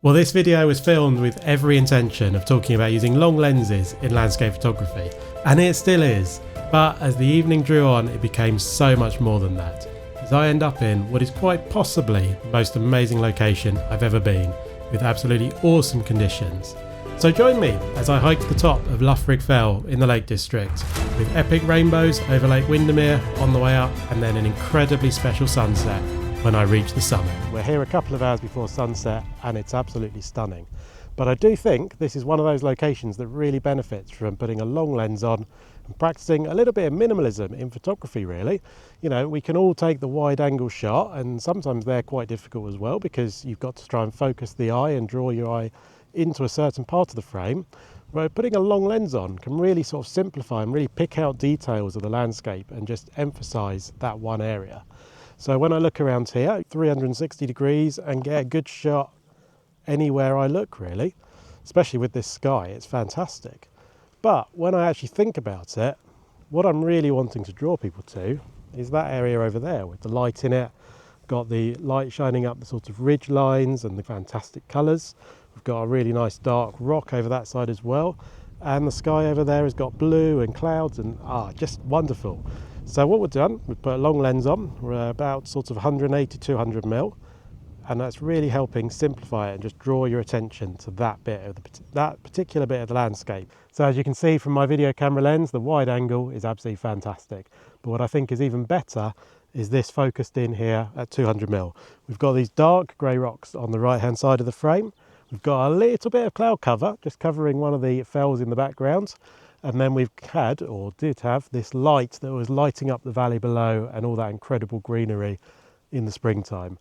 Well, this video was filmed with every intention of talking about using long lenses in landscape photography, and it still is, but as the evening drew on it became so much more than that, as I end up in what is quite possibly the most amazing location I've ever been, with absolutely awesome conditions. So join me as I hike to the top of Loughrigg Fell in the Lake District, with epic rainbows over Lake Windermere on the way up, and then an incredibly special sunset when I reach the summit. We're here a couple of hours before sunset and it's absolutely stunning. But I do think this is one of those locations that really benefits from putting a long lens on and practicing a little bit of minimalism in photography really. You know, we can all take the wide angle shot, and sometimes they're quite difficult as well because you've got to try and focus the eye and draw your eye into a certain part of the frame. Where putting a long lens on can really sort of simplify and really pick out details of the landscape and just emphasize that one area. So when I look around here, 360 degrees, and get a good shot anywhere I look really, especially with this sky, it's fantastic. But when I actually think about it, what I'm really wanting to draw people to is that area over there with the light in it. Got the light shining up the sort of ridge lines and the fantastic colours. We've got a really nice dark rock over that side as well. And the sky over there has got blue and clouds and just wonderful. So what we've done, we've put a long lens on. We're about sort of 180 to 200 mil, and that's really helping simplify it and just draw your attention to that bit of that particular bit of the landscape. So as you can see from my video camera lens, the wide angle is absolutely fantastic. But what I think is even better is this focused in here at 200 mil. We've got these dark grey rocks on the right hand side of the frame. We've got a little bit of cloud cover just covering one of the fells in the background. And then we've had, or did have, this light that was lighting up the valley below and all that incredible greenery in the springtime.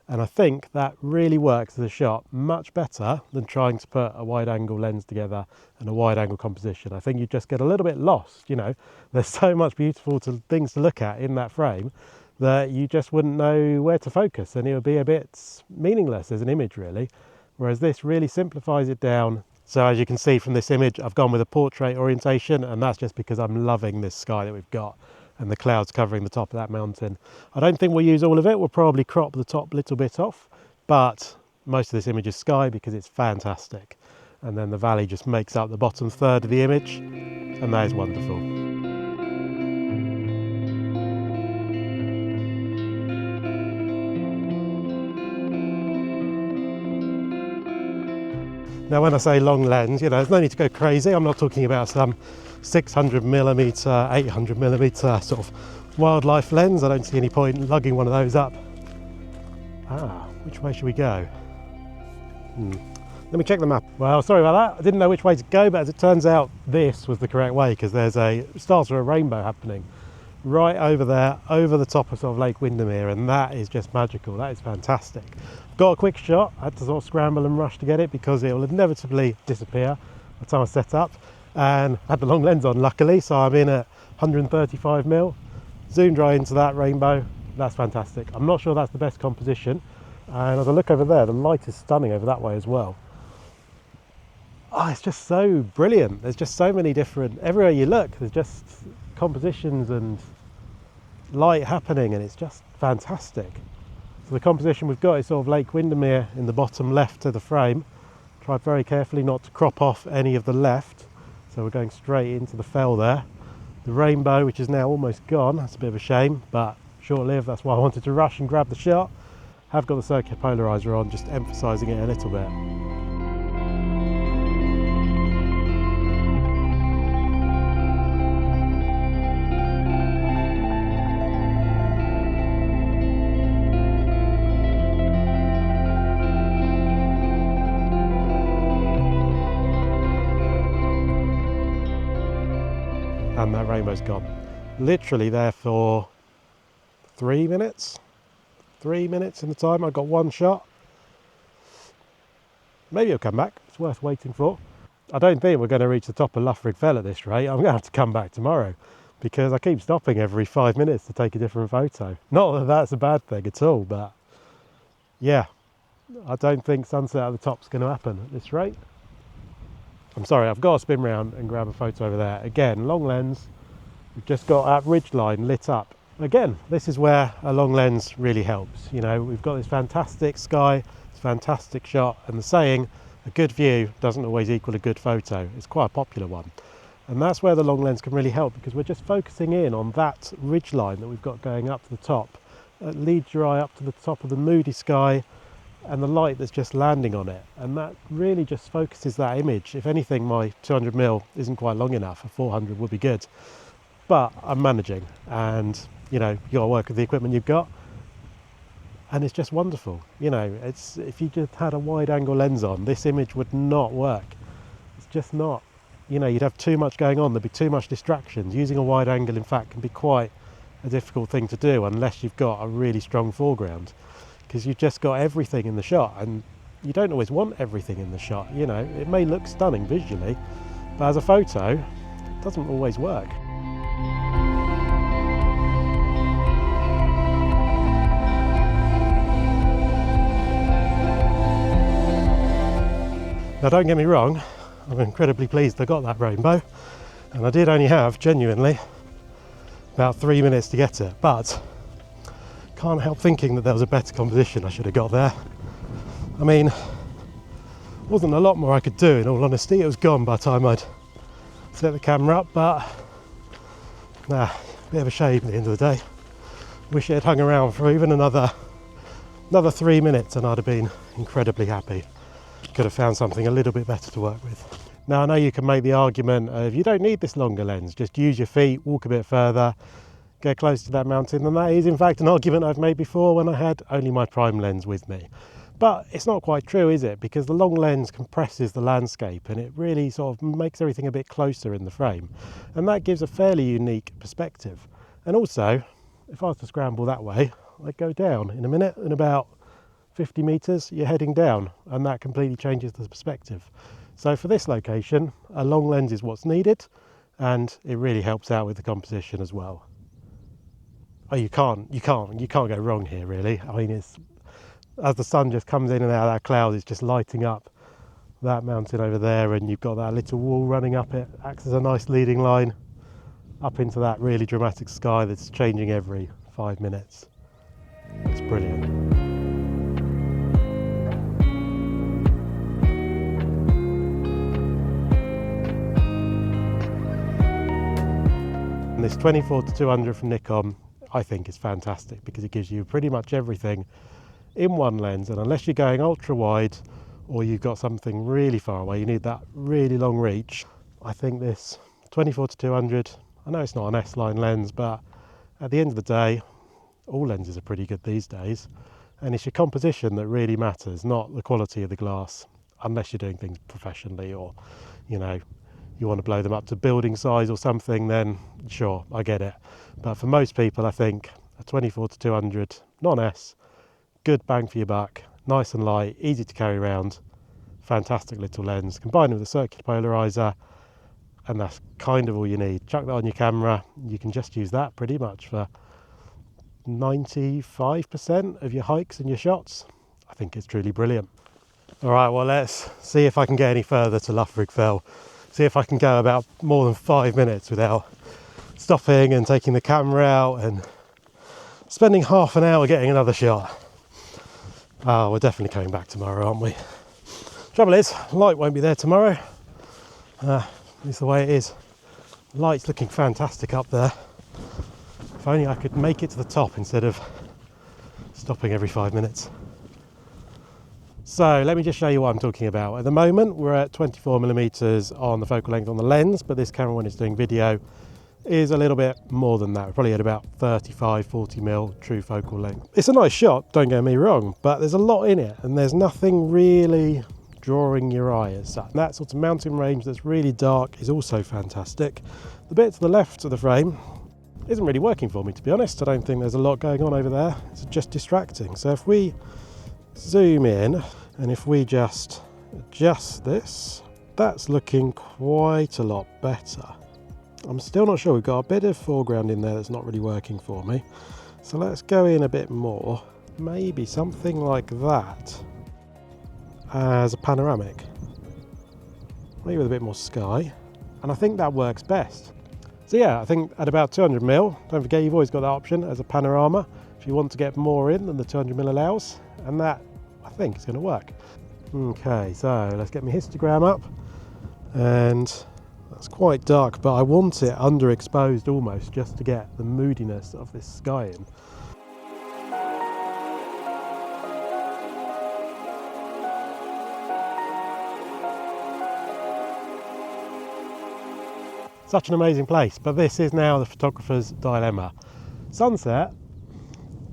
And I think that really works as a shot much better than trying to put a wide angle lens together and a wide angle composition. I think you just get a little bit lost, you know. There's so much beautiful things to look at in that frame that you just wouldn't know where to focus, and it would be a bit meaningless as an image really. Whereas this really simplifies it down. So as you can see from this image, I've gone with a portrait orientation, and that's just because I'm loving this sky that we've got and the clouds covering the top of that mountain. I don't think we'll use all of it. We'll probably crop the top little bit off, but most of this image is sky because it's fantastic. And then the valley just makes up the bottom third of the image, and that is wonderful. Now when I say long lens, you know, there's no need to go crazy. I'm not talking about some 600mm, 800mm sort of wildlife lens. I don't see any point in lugging one of those up. Which way should we go? Let me check the map. Well, sorry about that. I didn't know which way to go, but as it turns out, this was the correct way because there's a start of a rainbow happening right over there, over the top of sort of Lake Windermere, and that is just magical. That is fantastic. Got a quick shot. I had to sort of scramble and rush to get it because it will inevitably disappear by the time I set up, and I had the long lens on luckily, so I'm in at 135mm, zoomed right into that rainbow. That's fantastic. I'm not sure that's the best composition, and as I look over there, the light is stunning over that way as well. It's just so brilliant. There's just so many different, everywhere you look there's just compositions and light happening, and it's just fantastic. So the composition we've got is sort of Lake Windermere in the bottom left of the frame. Tried very carefully not to crop off any of the left, so we're going straight into the fell there. The rainbow, which is now almost gone, that's a bit of a shame, but short-lived. That's why I wanted to rush and grab the shot. Have got the circular polarizer on, just emphasising it a little bit. And that rainbow's gone. Literally there for 3 minutes. 3 minutes in the time. I got one shot. Maybe it'll come back. It's worth waiting for. I don't think we're going to reach the top of Loughrigg Fell at this rate. I'm going to have to come back tomorrow because I keep stopping every 5 minutes to take a different photo. Not that that's a bad thing at all, but yeah, I don't think sunset at the top's going to happen at this rate. I'm sorry, I've got to spin round and grab a photo over there. Again, long lens, we've just got that ridge line lit up. Again, this is where a long lens really helps. You know, we've got this fantastic sky, It's a fantastic shot, and the saying, a good view doesn't always equal a good photo, is quite a popular one. And that's where the long lens can really help, because we're just focusing in on that ridge line that we've got going up to the top. It leads your eye up to the top of the moody sky and the light that's just landing on it, and that really just focuses that image. If anything, my 200mm isn't quite long enough, a 400 would be good, but I'm managing, and you know, you got to work with the equipment you've got, and it's just wonderful. You know, it's, if you just had a wide angle lens on, this image would not work. It's just not. You know, you'd have too much going on, there'd be too much distractions. Using a wide angle, in fact, can be quite a difficult thing to do unless you've got a really strong foreground, because you've just got everything in the shot, and you don't always want everything in the shot. You know, it may look stunning visually, but as a photo, it doesn't always work. Now, don't get me wrong, I'm incredibly pleased I got that rainbow, and I did only have, genuinely, about 3 minutes to get it, but can't help thinking that there was a better composition I should have got there. I mean, wasn't a lot more I could do, in all honesty. It was gone by the time I'd set the camera up, but nah, bit of a shame at the end of the day. Wish it had hung around for even another 3 minutes and I'd have been incredibly happy. Could have found something a little bit better to work with. Now, I know you can make the argument of you don't need this longer lens, just use your feet, walk a bit further, get close to that mountain, and that is in fact an argument I've made before when I had only my prime lens with me. But it's not quite true, is it? Because the long lens compresses the landscape and it really sort of makes everything a bit closer in the frame, and that gives a fairly unique perspective. And also, if I was to scramble that way, I'd go down in a minute, in about 50 meters you're heading down, and that completely changes the perspective. So for this location, a long lens is what's needed, and it really helps out with the composition as well. Oh, you can't go wrong here, really. I mean, it's, as the sun just comes in and out of that cloud, it's just lighting up that mountain over there, and you've got that little wall running up it, acts as a nice leading line up into that really dramatic sky that's changing every 5 minutes. It's brilliant. And this 24-200 from Nikon, I think, is fantastic because it gives you pretty much everything in one lens, and unless you're going ultra wide or you've got something really far away, you need that really long reach. I think this 24-200, I know it's not an S-line lens, but at the end of the day, all lenses are pretty good these days, and it's your composition that really matters, not the quality of the glass, unless you're doing things professionally, or you know, you want to blow them up to building size or something, then sure, I get it. But for most people, I think a 24-200 non-S, good bang for your buck, nice and light, easy to carry around, fantastic little lens, combined with a circular polarizer, and that's kind of all you need. Chuck that on your camera, you can just use that pretty much for 95% of your hikes and your shots. I think it's truly brilliant. All right, well, let's see if I can get any further to Loughrigg Fell. See if I can go about more than 5 minutes without stopping and taking the camera out and spending half an hour getting another shot. Oh, we're definitely coming back tomorrow, aren't we? Trouble is, light won't be there tomorrow. It's the way it is. Light's looking fantastic up there. If only I could make it to the top instead of stopping every 5 minutes. So let me just show you what I'm talking about. At the moment we're at 24mm on the focal length on the lens, but this camera, when it's doing video, is a little bit more than that. We're probably at about 35-40mm true focal length. It's a nice shot, don't get me wrong, but there's a lot in it and there's nothing really drawing your eye as such. That sort of mountain range that's really dark is also fantastic. The bit to the left of the frame isn't really working for me, to be honest. I don't think there's a lot going on over there. It's just distracting. So if we zoom in and if we just adjust this, that's looking quite a lot better. I'm still not sure. We've got a bit of foreground in there that's not really working for me. So let's go in a bit more. Maybe something like that as a panoramic. Maybe with a bit more sky. And I think that works best. So yeah, I think at about 200mm, don't forget you've always got that option as a panorama if you want to get more in than the 200mm allows. And that, I think it's going to work. Okay, so let's get my histogram up, and that's quite dark, but I want it underexposed almost just to get the moodiness of this sky in. Such an amazing place, but this is now the photographer's dilemma. Sunset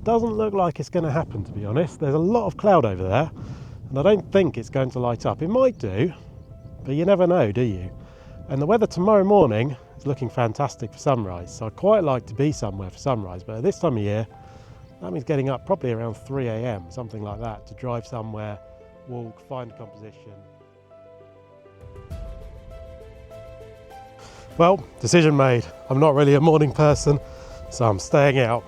doesn't look like it's going to happen, to be honest. There's a lot of cloud over there, and I don't think it's going to light up. It might do, but you never know, do you? And the weather tomorrow morning is looking fantastic for sunrise, so I'd quite like to be somewhere for sunrise, but at this time of year, that means getting up probably around 3 AM, something like that, to drive somewhere, walk, find a composition. Well, decision made. I'm not really a morning person, so I'm staying out.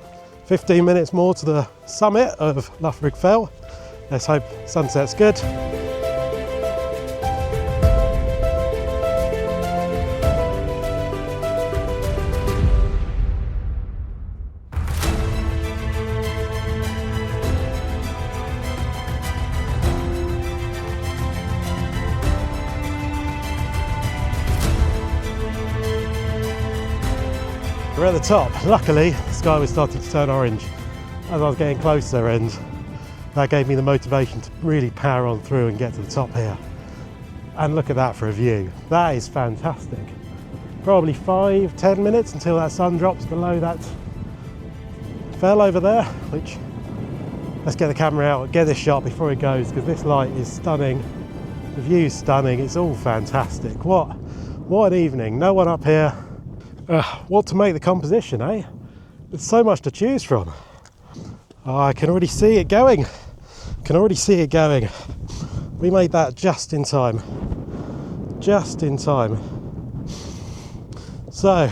15 minutes more to the summit of Loughrigg Fell. Let's hope sunset's good. We're at the top. Luckily, the sky was starting to turn orange as I was getting closer, and that gave me the motivation to really power on through and get to the top here. And look at that for a view. That is fantastic. Probably 5-10 minutes until that sun drops below that fell over there, which, let's get the camera out and get this shot before it goes, because this light is stunning. The view's stunning. It's all fantastic. What an evening. No one up here. What to make the composition, eh? There's so much to choose from. Oh, I can already see it going. We made that just in time. Just in time. So,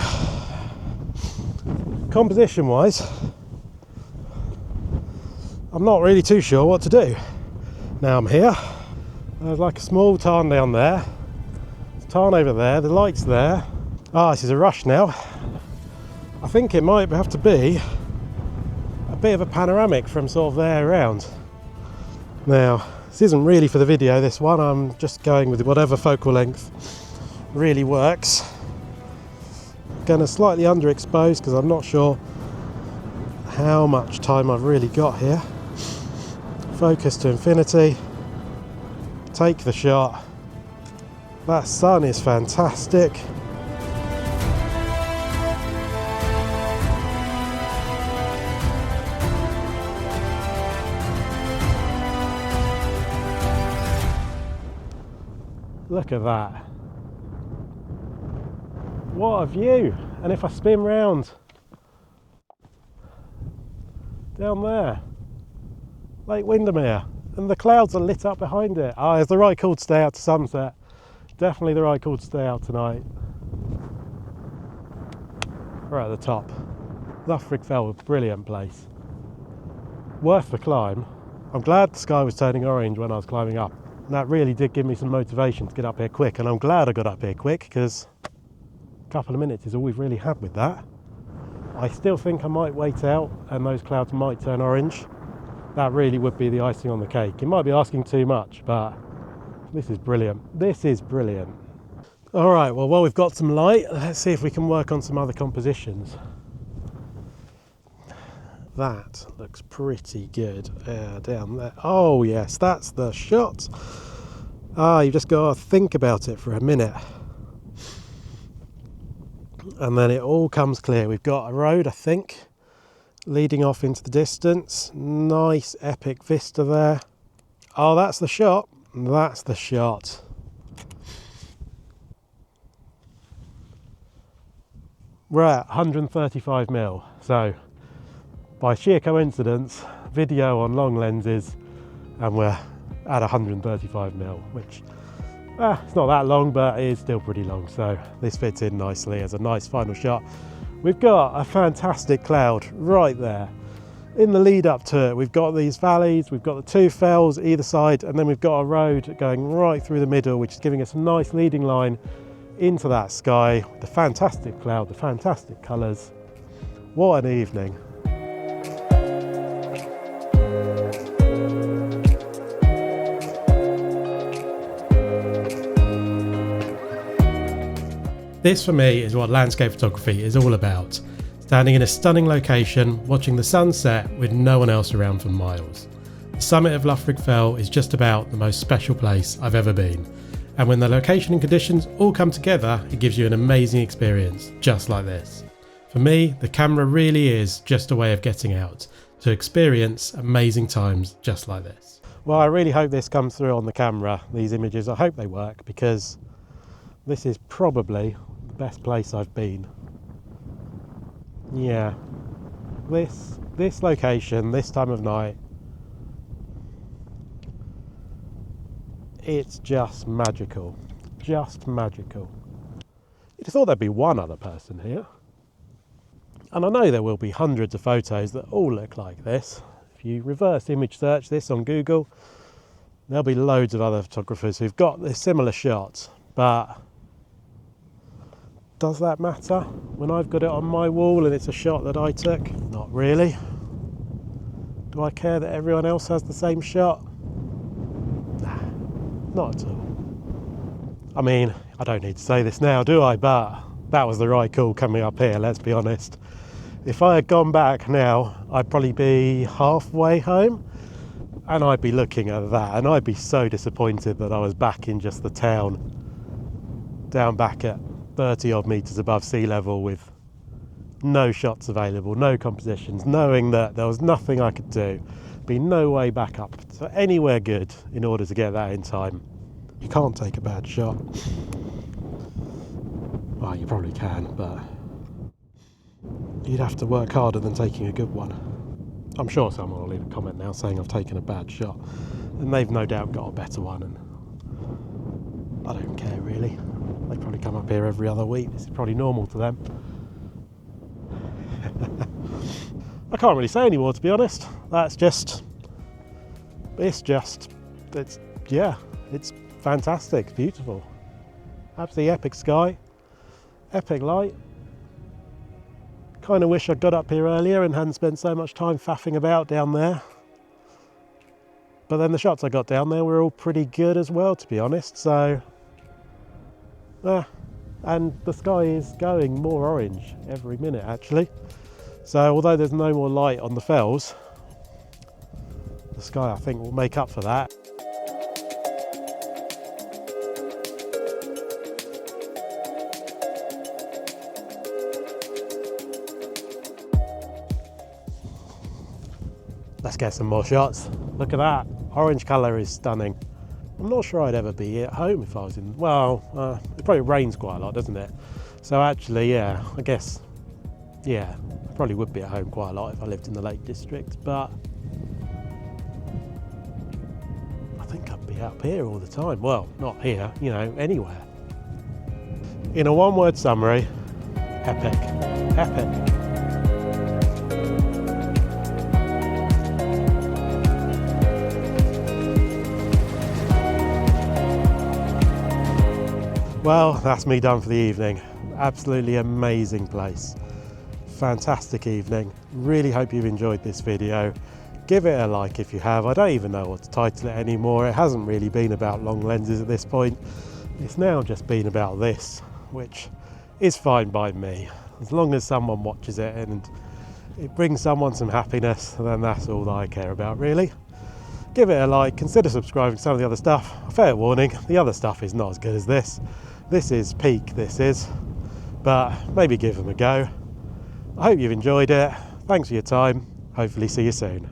composition wise, I'm not really too sure what to do. Now I'm here. There's like a small tarn down there. There's a tarn over there. The light's there. Ah, this is a rush now. I think it might have to be a bit of a panoramic from sort of there around. Now, this isn't really for the video, this one. I'm just going with whatever focal length really works. Going to slightly underexpose because I'm not sure how much time I've really got here. Focus to infinity. Take the shot. That sun is fantastic. Look at that. What a view. And if I spin round down there, Lake Windermere, and the clouds are lit up behind it. Ah, it's the right call to stay out to sunset. Definitely the right call to stay out tonight. We're at the top. Loughrigg Fell, a brilliant place. Worth the climb. I'm glad the sky was turning orange when I was climbing up. And that really did give me some motivation to get up here quick, and I'm glad I got up here quick, because a couple of minutes is all we've really had with that. I still think I might wait out and those clouds might turn orange. That really would be the icing on the cake. You might be asking too much, but this is brilliant. This is brilliant. All right, well, while we've got some light, let's see if we can work on some other compositions. That looks pretty good down there. Oh yes, that's the shot. Ah, you've just got to think about it for a minute. And then it all comes clear. We've got a road, I think, leading off into the distance. Nice epic vista there. Oh, that's the shot. That's the shot. We're at 135mm, so by sheer coincidence, video on long lenses, and we're at 135mm, which it's not that long, but it is still pretty long, so this fits in nicely as a nice final shot. We've got a fantastic cloud right there. In the lead up to it, we've got these valleys, we've got the two fells either side, and then we've got a road going right through the middle, which is giving us a nice leading line into that sky. The fantastic cloud, the fantastic colours. What an evening. This for me is what landscape photography is all about. Standing in a stunning location, watching the sunset with no one else around for miles. The summit of Loughrigg Fell is just about the most special place I've ever been. And when the location and conditions all come together, it gives you an amazing experience, just like this. For me, the camera really is just a way of getting out, to experience amazing times just like this. Well, I really hope this comes through on the camera, these images. I hope they work, because this is probably the best place I've been. Yeah, this location, this time of night, it's just magical, just magical. You'd have thought there'd be one other person here. And I know there will be hundreds of photos that all look like this. If you reverse image search this on Google, there'll be loads of other photographers who've got this similar shot, but does that matter when I've got it on my wall and it's a shot that I took? Not really. Do I care that everyone else has the same shot? Nah, not at all. I mean, I don't need to say this now, do I? But that was the right call coming up here, let's be honest. If I had gone back now, I'd probably be halfway home and I'd be looking at that and I'd be so disappointed that I was back in just the town, down back at 30 odd metres above sea level with no shots available, no compositions, knowing that there was nothing I could do, be no way back up to anywhere good in order to get that in time. You can't take a bad shot. Well, you probably can, but you'd have to work harder than taking a good one. I'm sure someone will leave a comment now saying I've taken a bad shot, and they've no doubt got a better one, and I don't care really. They probably come up here every other week. This is probably normal to them. I can't really say any more, to be honest. It's fantastic, it's beautiful. Absolutely epic sky, epic light. Kind of wish I'd got up here earlier and hadn't spent so much time faffing about down there. But then the shots I got down there were all pretty good as well, to be honest, so... and the sky is going more orange every minute actually. So although there's no more light on the fells, the sky I think will make up for that. Let's get some more shots. Look at that, orange colour is stunning. I'm not sure I'd ever be at home if I was in, well, it probably rains quite a lot, doesn't it? So actually, yeah, I guess, yeah, I probably would be at home quite a lot if I lived in the Lake District, but I think I'd be up here all the time. Well, not here, you know, anywhere. In a one-word summary, epic, epic. Well, that's me done for the evening. Absolutely amazing place. Fantastic evening. Really hope you've enjoyed this video. Give it a like if you have. I don't even know what to title it anymore. It hasn't really been about long lenses at this point. It's now just been about this, which is fine by me. As long as someone watches it and it brings someone some happiness, then that's all that I care about really. Give it a like, consider subscribing to some of the other stuff. Fair warning, the other stuff is not as good as this. This is peak, this is, but maybe give them a go. I hope you've enjoyed it. Thanks for your time. Hopefully see you soon.